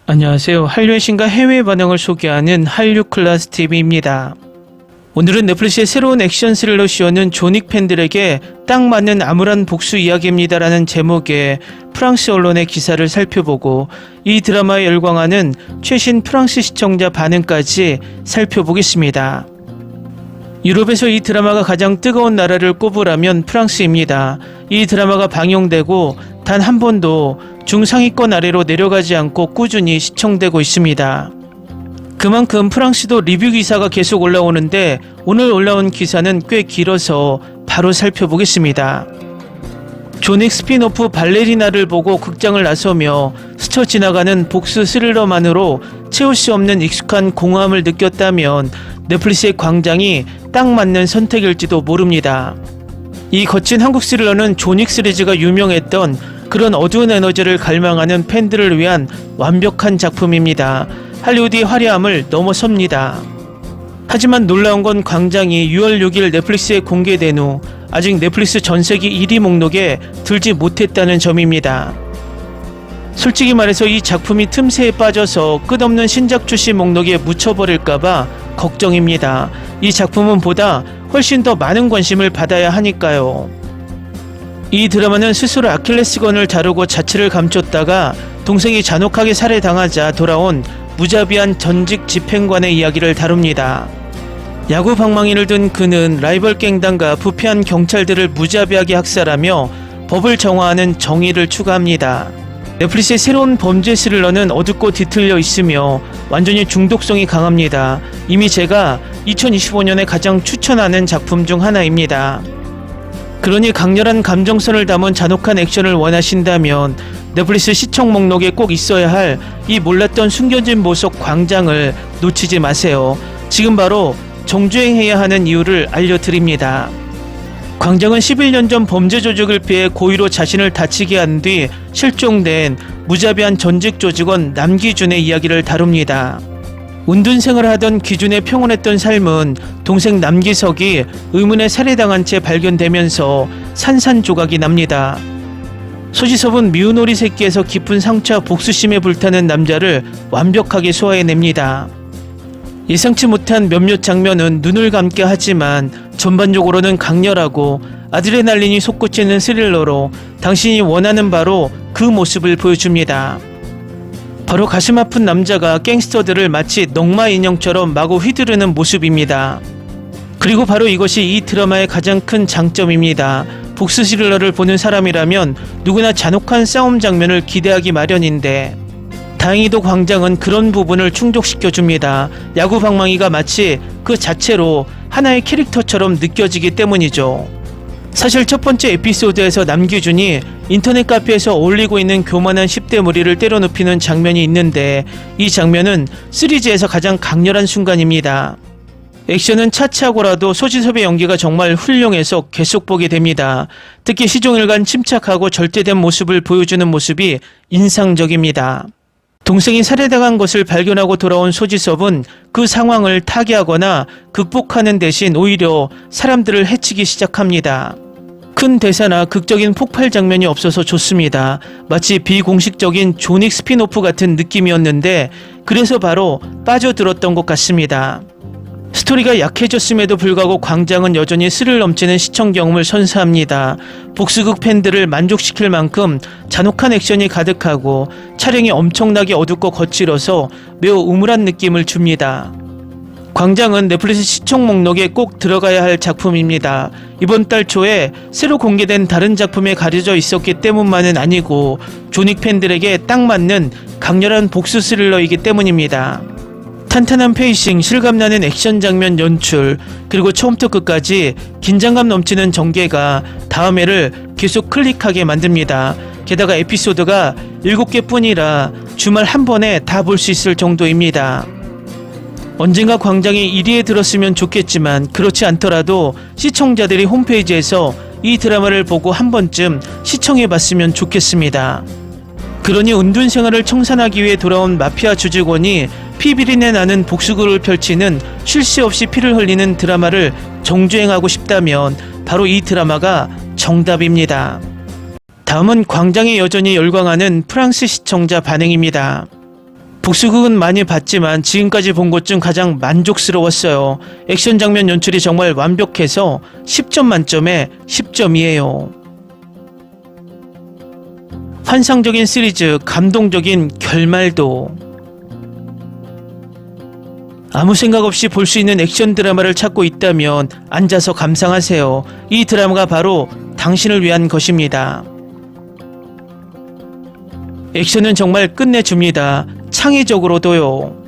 안녕하세요. 한류의 신과 해외 반응을 소개하는 한류 클라스 TV입니다. 오늘은 넷플릭스의 새로운 액션 스릴러 쇼는 존윅 팬들에게 딱 맞는 암울한 복수 이야기입니다라는 제목의 프랑스 언론의 기사를 살펴보고 이 드라마에 열광하는 최신 프랑스 시청자 반응까지 살펴보겠습니다. 유럽에서 이 드라마가 가장 뜨거운 나라를 꼽으라면 프랑스입니다. 이 드라마가 방영되고 단 한 번도 중상위권 아래로 내려가지 않고 꾸준히 시청되고 있습니다. 그만큼 프랑스도 리뷰 기사가 계속 올라오는데 오늘 올라온 기사는 꽤 길어서 바로 살펴보겠습니다. 존윅 스피노프 발레리나를 보고 극장을 나서며 스쳐 지나가는 복수 스릴러만으로 채울 수 없는 익숙한 공허함을 느꼈다면 넷플릭스의 광장이 딱 맞는 선택일지도 모릅니다. 이 거친 한국 스릴러는 존윅 시리즈가 유명했던 그런 어두운 에너지를 갈망하는 팬들을 위한 완벽한 작품입니다. 할리우드의 화려함을 넘어섭니다. 하지만 놀라운 건 광장이 6월 6일 넷플릭스에 공개된 후 아직 넷플릭스 전세기 1위 목록에 들지 못했다는 점입니다. 솔직히 말해서 이 작품이 틈새에 빠져서 끝없는 신작 출시 목록에 묻혀버릴까봐 걱정입니다. 이 작품은 보다 훨씬 더 많은 관심을 받아야 하니까요. 이 드라마는 스스로 아킬레스건을 자르고 자취를 감췄다가 동생이 잔혹하게 살해당하자 돌아온 무자비한 전직 집행관의 이야기를 다룹니다. 야구 방망이를 든 그는 라이벌 갱단과 부패한 경찰들을 무자비하게 학살하며 법을 정화하는 정의를 추구합니다. 넷플릭스의 새로운 범죄 스릴러는 어둡고 뒤틀려 있으며 완전히 중독성이 강합니다. 이미 제가 2025년에 가장 추천하는 작품 중 하나입니다. 그러니 강렬한 감정선을 담은 잔혹한 액션을 원하신다면 넷플릭스 시청 목록에 꼭 있어야 할 이 몰랐던 숨겨진 보석 광장을 놓치지 마세요. 지금 바로 정주행해야 하는 이유를 알려드립니다. 광장은 11년 전 범죄 조직을 피해 고의로 자신을 다치게 한 뒤 실종된 무자비한 전직 조직원 남기준의 이야기를 다룹니다. 운둔 생활을 하던 기준의 평온했던 삶은 동생 남기석이 의문에 살해당한 채 발견되면서 산산조각이 납니다. 소지섭은 미운 오리 새끼에서 깊은 상처와 복수심에 불타는 남자를 완벽하게 소화해냅니다. 예상치 못한 몇몇 장면은 눈을 감게 하지만 전반적으로는 강렬하고 아드레날린이 솟구치는 스릴러로 당신이 원하는 바로 그 모습을 보여줍니다. 바로 가슴 아픈 남자가 갱스터들을 마치 넝마 인형처럼 마구 휘두르는 모습입니다. 그리고 바로 이것이 이 드라마의 가장 큰 장점입니다. 복수 스릴러를 보는 사람이라면 누구나 잔혹한 싸움 장면을 기대하기 마련인데 다행히도 광장은 그런 부분을 충족시켜줍니다. 야구 방망이가 마치 그 자체로 하나의 캐릭터처럼 느껴지기 때문이죠. 사실 첫 번째 에피소드에서 남기준이 인터넷 카페에서 어울리고 있는 교만한 10대 무리를 때려눕히는 장면이 있는데 이 장면은 시리즈에서 가장 강렬한 순간입니다. 액션은 차치하고라도 소지섭의 연기가 정말 훌륭해서 계속 보게 됩니다. 특히 시종일관 침착하고 절제된 모습을 보여주는 모습이 인상적입니다. 동생이 살해당한 것을 발견하고 돌아온 소지섭은 그 상황을 타개하거나 극복하는 대신 오히려 사람들을 해치기 시작합니다. 큰 대사나 극적인 폭발 장면이 없어서 좋습니다. 마치 비공식적인 존윅 스피노프 같은 느낌이었는데 그래서 바로 빠져들었던 것 같습니다. 스토리가 약해졌음에도 불구하고 광장은 여전히 스릴 넘치는 시청 경험을 선사합니다. 복수극 팬들을 만족시킬 만큼 잔혹한 액션이 가득하고 촬영이 엄청나게 어둡고 거칠어서 매우 우물한 느낌을 줍니다. 광장은 넷플릭스 시청 목록에 꼭 들어가야 할 작품입니다. 이번 달 초에 새로 공개된 다른 작품에 가려져 있었기 때문만은 아니고 존윅 팬들에게 딱 맞는 강렬한 복수 스릴러이기 때문입니다. 탄탄한 페이싱, 실감나는 액션 장면 연출, 그리고 처음부터 끝까지 긴장감 넘치는 전개가 다음 회를 계속 클릭하게 만듭니다. 게다가 에피소드가 7개 뿐이라 주말 한 번에 다 볼 수 있을 정도입니다. 언젠가 광장이 1위에 들었으면 좋겠지만 그렇지 않더라도 시청자들이 홈페이지에서 이 드라마를 보고 한 번쯤 시청해봤으면 좋겠습니다. 그러니 은둔 생활을 청산하기 위해 돌아온 마피아 주직원이 피비린내 나는 복수극을 펼치는 쉴 새 없이 피를 흘리는 드라마를 정주행하고 싶다면 바로 이 드라마가 정답입니다. 다음은 광장에 여전히 열광하는 프랑스 시청자 반응입니다. 복수극은 많이 봤지만 지금까지 본 것 중 가장 만족스러웠어요. 액션 장면 연출이 정말 완벽해서 10점 만점에 10점이에요. 환상적인 시리즈, 감동적인 결말도. 아무 생각 없이 볼 수 있는 액션 드라마를 찾고 있다면 앉아서 감상하세요. 이 드라마가 바로 당신을 위한 것입니다. 액션은 정말 끝내줍니다. 창의적으로도요.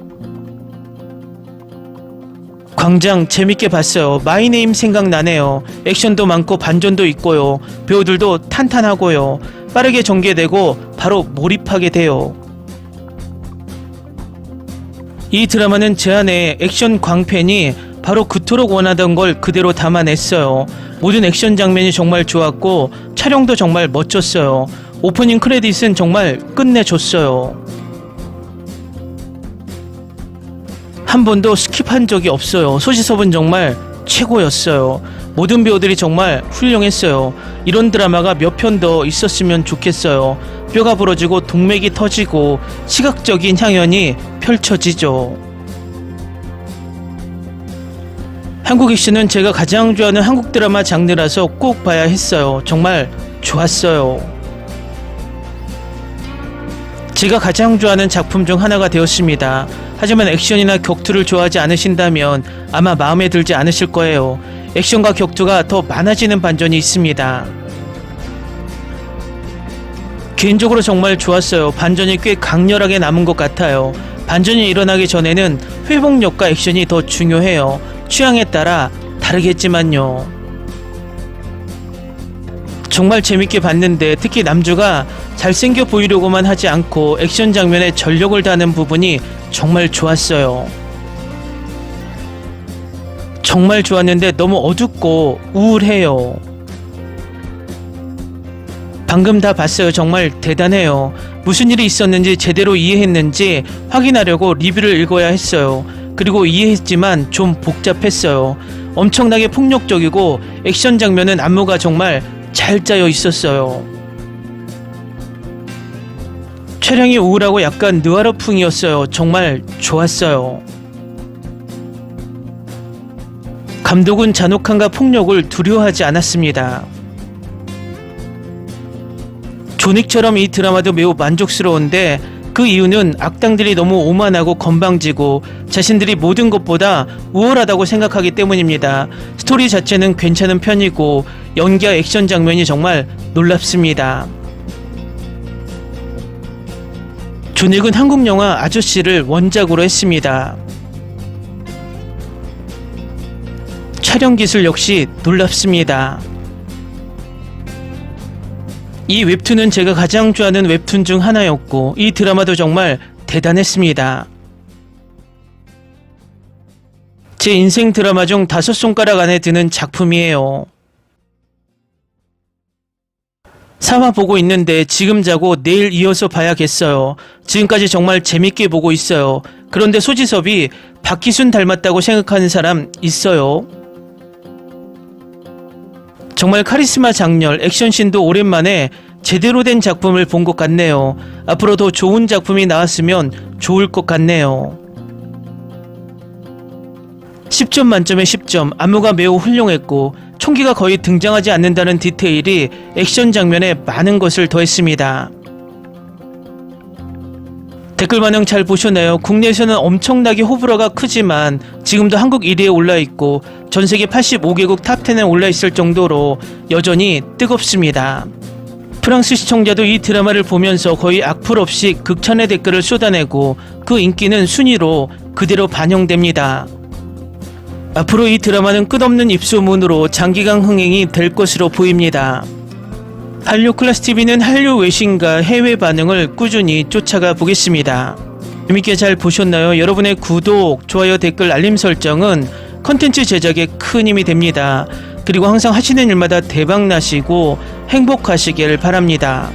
광장 재밌게 봤어요. 마이네임 생각나네요. 액션도 많고 반전도 있고요. 배우들도 탄탄하고요. 빠르게 전개되고 바로 몰입하게 돼요. 이 드라마는 제 안에 액션 광팬이 바로 그토록 원하던 걸 그대로 담아냈어요. 모든 액션 장면이 정말 좋았고 촬영도 정말 멋졌어요. 오프닝 크레딧은 정말 끝내줬어요. 한 번도 스킵한 적이 없어요. 소지섭은 정말 최고였어요. 모든 배우들이 정말 훌륭했어요. 이런 드라마가 몇 편 더 있었으면 좋겠어요. 뼈가 부러지고 동맥이 터지고 시각적인 향연이 펼쳐지죠. 한국 액션은 제가 가장 좋아하는 한국 드라마 장르라서 꼭 봐야 했어요. 정말 좋았어요. 제가 가장 좋아하는 작품 중 하나가 되었습니다. 하지만 액션이나 격투를 좋아하지 않으신다면 아마 마음에 들지 않으실 거예요. 액션과 격투가 더 많아지는 반전이 있습니다. 개인적으로 정말 좋았어요. 반전이 꽤 강렬하게 남은 것 같아요. 반전이 일어나기 전에는 회복력과 액션이 더 중요해요. 취향에 따라 다르겠지만요. 정말 재밌게 봤는데 특히 남주가 잘생겨 보이려고만 하지 않고 액션 장면에 전력을 다하는 부분이 정말 좋았어요. 정말 좋았는데 너무 어둡고 우울해요. 방금 다 봤어요. 정말 대단해요. 무슨 일이 있었는지 제대로 이해했는지 확인하려고 리뷰를 읽어야 했어요. 그리고 이해했지만 좀 복잡했어요. 엄청나게 폭력적이고 액션 장면은 안무가 정말 잘 짜여 있었어요. 촬영이 우울하고 약간 느와르풍이었어요. 정말 좋았어요. 감독은 잔혹함과 폭력을 두려워하지 않았습니다. 존윅처럼 이 드라마도 매우 만족스러운데 그 이유는 악당들이 너무 오만하고 건방지고 자신들이 모든 것보다 우월하다고 생각하기 때문입니다. 스토리 자체는 괜찮은 편이고 연기와 액션 장면이 정말 놀랍습니다. 존윅은 한국 영화 아저씨를 원작으로 했습니다. 촬영 기술 역시 놀랍습니다. 이 웹툰은 제가 가장 좋아하는 웹툰 중 하나였고 이 드라마도 정말 대단했습니다. 제 인생 드라마 중 5손가락 안에 드는 작품이에요. 3화 보고 있는데 지금 자고 내일 이어서 봐야겠어요. 지금까지 정말 재밌게 보고 있어요. 그런데 소지섭이 박기순 닮았다고 생각하는 사람 있어요? 정말 카리스마 장렬, 액션씬도 오랜만에 제대로 된 작품을 본 것 같네요. 앞으로 더 좋은 작품이 나왔으면 좋을 것 같네요. 10점 만점에 10점, 안무가 매우 훌륭했고 총기가 거의 등장하지 않는다는 디테일이 액션 장면에 많은 것을 더했습니다. 댓글 반응 잘 보셨나요? 국내에서는 엄청나게 호불호가 크지만 지금도 한국 1위에 올라있고 전세계 85개국 탑10에 올라있을 정도로 여전히 뜨겁습니다. 프랑스 시청자도 이 드라마를 보면서 거의 악플 없이 극찬의 댓글을 쏟아내고 그 인기는 순위로 그대로 반영됩니다. 앞으로 이 드라마는 끝없는 입소문으로 장기간 흥행이 될 것으로 보입니다. 한류 클래스TV는 한류 외신과 해외 반응을 꾸준히 쫓아가 보겠습니다. 재밌게 잘 보셨나요? 여러분의 구독, 좋아요, 댓글, 알림 설정은 컨텐츠 제작에 큰 힘이 됩니다. 그리고 항상 하시는 일마다 대박 나시고 행복하시길 바랍니다.